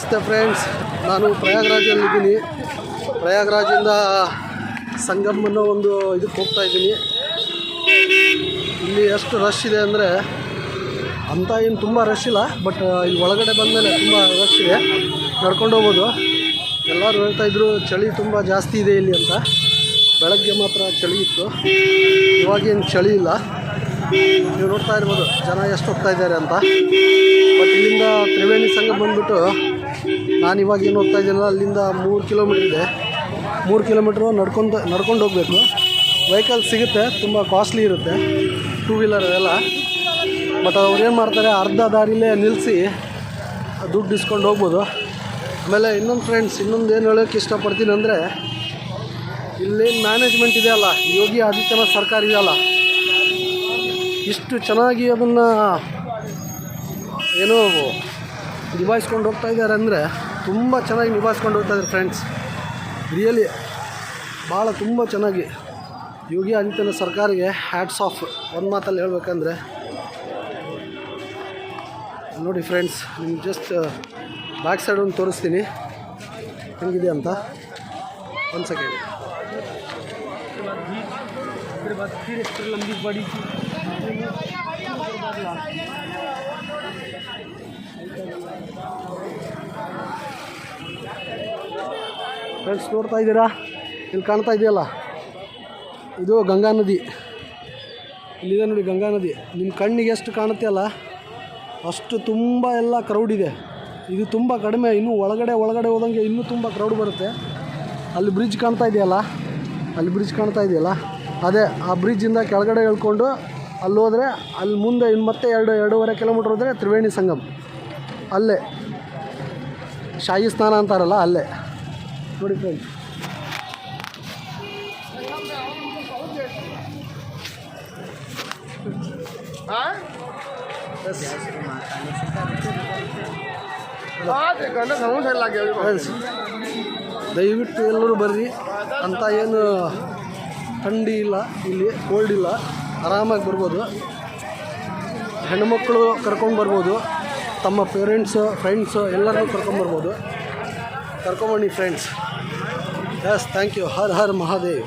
ನಮಸ್ತೆ ಫ್ರೆಂಡ್ಸ್, ನಾನು ಪ್ರಯಾಗ್ರಾಜಲ್ಲಿದ್ದೀನಿ. ಪ್ರಯಾಗ್ರಾಜಿಂದ ಸಂಗಮ್ ಅನ್ನೋ ಒಂದು ಇದಕ್ಕೆ ಹೋಗ್ತಾ ಇದ್ದೀನಿ. ಇಲ್ಲಿ ಎಷ್ಟು ರಶ್ ಇದೆ ಅಂದರೆ ಅಂಥ ಏನು ತುಂಬ ರಶ್ ಇಲ್ಲ, ಬಟ್ ಇಲ್ಲಿ ಒಳಗಡೆ ಬಂದಮೇಲೆ ತುಂಬ ರಶ್ ಇದೆ. ನಡ್ಕೊಂಡು ಹೋಗ್ಬೋದು. ಎಲ್ಲರೂ ಹೇಳ್ತಾಯಿದ್ರು ಚಳಿ ತುಂಬ ಜಾಸ್ತಿ ಇದೆ ಇಲ್ಲಿ ಅಂತ. ಬೆಳಗ್ಗೆ ಮಾತ್ರ ಚಳಿ ಇತ್ತು, ಇವಾಗೇನು ಚಳಿ ಇಲ್ಲ. ನೀವು ನೋಡ್ತಾ ಇರ್ಬೋದು ಜನ ಎಷ್ಟು ಹೋಗ್ತಾ ಇದ್ದಾರೆ ಅಂತ. ಬಟ್ ಇಲ್ಲಿಂದ ತ್ರಿವೇಣಿ ಸಂಗಮ ಬಂದುಬಿಟ್ಟು ನಾನು ಇವಾಗ ಏನು ಹೋಗ್ತಾ ಇದ್ದೀನಲ್ಲ, ಅಲ್ಲಿಂದ 3 ಕಿಲೋಮೀಟ್ರ್ ಇದೆ. 3 ಕಿಲೋಮೀಟ್ರು ನಡ್ಕೊಂಡು ಹೋಗಬೇಕು. ವೆಹಿಕಲ್ ಸಿಗುತ್ತೆ, ತುಂಬ ಕಾಸ್ಟ್ಲಿ ಇರುತ್ತೆ, 2 ವೀಲರ್ ಎಲ್ಲ. ಬಟ್ ಅವ್ರು ಏನು ಮಾಡ್ತಾರೆ, ಅರ್ಧ ದಾರಿಲೇ ನಿಲ್ಲಿಸಿ ದುಡ್ಡು ಇಸ್ಕೊಂಡು ಹೋಗ್ಬೋದು. ಆಮೇಲೆ ಇನ್ನೊಂದು ಏನು ಹೇಳೋಕ್ಕೆ ಇಷ್ಟಪಡ್ತೀನಿ ಅಂದರೆ, ಇಲ್ಲೇನು ಮ್ಯಾನೇಜ್ಮೆಂಟ್ ಇದೆಯಲ್ಲ, ಯೋಗಿ ಆದಿತ್ಯನಾಥ್ ಸರ್ಕಾರ ಇದೆಯಲ್ಲ, ಇಷ್ಟು ಚೆನ್ನಾಗಿ ಅದನ್ನು ಏನೋ ನಿಭಾಯಿಸ್ಕೊಂಡು ಹೋಗ್ತಾ ಇದ್ದಾರೆ ಅಂದರೆ ತುಂಬ ಚೆನ್ನಾಗಿ ನಿಭಾಯಿಸ್ಕೊಂಡು ಹೋಗ್ತಾ ಇದ್ದಾರೆ ಫ್ರೆಂಡ್ಸ್. ರಿಯಲಿ ಭಾಳ ತುಂಬ ಚೆನ್ನಾಗಿ ಯೋಗಿ ಆದಿತ್ಯನಾಥ್ ಸರ್ಕಾರಿಗೆ ಹ್ಯಾಟ್ಸ್ ಆಫ್. ಒಂದು ಮಾತಲ್ಲಿ ಹೇಳ್ಬೇಕಂದ್ರೆ ನೋಡಿ ಫ್ರೆಂಡ್ಸ್, ನಿಮ್ಗೆ ಜಸ್ಟ್ ಬ್ಯಾಕ್ ಸೈಡ್ ಒಂದು ತೋರಿಸ್ತೀನಿ ಹೆಂಗಿದೆ ಅಂತ. ಒಂದು ಸೆಕೆಂಡ್. ಫ್ರೆಂಡ್ಸ್ ನೋಡ್ತಾ ಇದ್ದೀರಾ, ಇಲ್ಲಿ ಕಾಣ್ತಾ ಇದೆಯಲ್ಲ, ಇದು ಗಂಗಾ ನದಿ. ಇಲ್ಲಿದೆ ನೋಡಿ ಗಂಗಾ ನದಿ. ನಿಮ್ಮ ಕಣ್ಣಿಗೆ ಎಷ್ಟು ಕಾಣುತ್ತೆ ಅಲ್ಲ ಅಷ್ಟು ತುಂಬ ಎಲ್ಲ ಕ್ರೌಡ್ ಇದೆ. ಇದು ತುಂಬ ಕಡಿಮೆ, ಇನ್ನೂ ಒಳಗಡೆ ಹೋದಂಗೆ ಇನ್ನೂ ತುಂಬ ಕ್ರೌಡ್ ಬರುತ್ತೆ. ಅಲ್ಲಿ ಬ್ರಿಡ್ಜ್ ಕಾಣ್ತಾ ಇದೆಯಲ್ಲ, ಅದೇ ಆ ಬ್ರಿಡ್ಜಿಂದ ಕೆಳಗಡೆ ಹೇಳ್ಕೊಂಡು ಅಲ್ಲಿ ಹೋದರೆ ಅಲ್ಲಿ ಮುಂದೆ ಇನ್ನು ಮತ್ತೆ 2.5 ಕಿಲೋಮೀಟ್ರ್ ಹೋದರೆ ತ್ರಿವೇಣಿ ಸಂಗಮ್. ಅಲ್ಲೇ ಶಾಹಿ ಸ್ನಾನ ಅಂತಾರಲ್ಲ, ಅಲ್ಲೇ ನೋಡಿ ಫ್ರೆಂಡ್ಸ್. ದಯವಿಟ್ಟು ಎಲ್ಲರೂ ಬರ್ರಿ. ಅಂತ ಏನು ಥಂಡಿ ಇಲ್ಲ, ಇಲ್ಲಿ ಕೋಲ್ಡ್ ಇಲ್ಲ, ಆರಾಮಾಗಿ ಬರ್ಬೋದು. ಹೆಣ್ಣುಮಕ್ಕಳು ಕರ್ಕೊಂಡು ಬರ್ಬೋದು, ತಮ್ಮ ಪೇರೆಂಟ್ಸು ಫ್ರೆಂಡ್ಸು ಎಲ್ಲರನ್ನೂ ಕರ್ಕೊಂಬರ್ಬೋದು. ಕರ್ಕೊಂಬನ್ನಿ friends. Yes, thank you. Har Har Mahadev.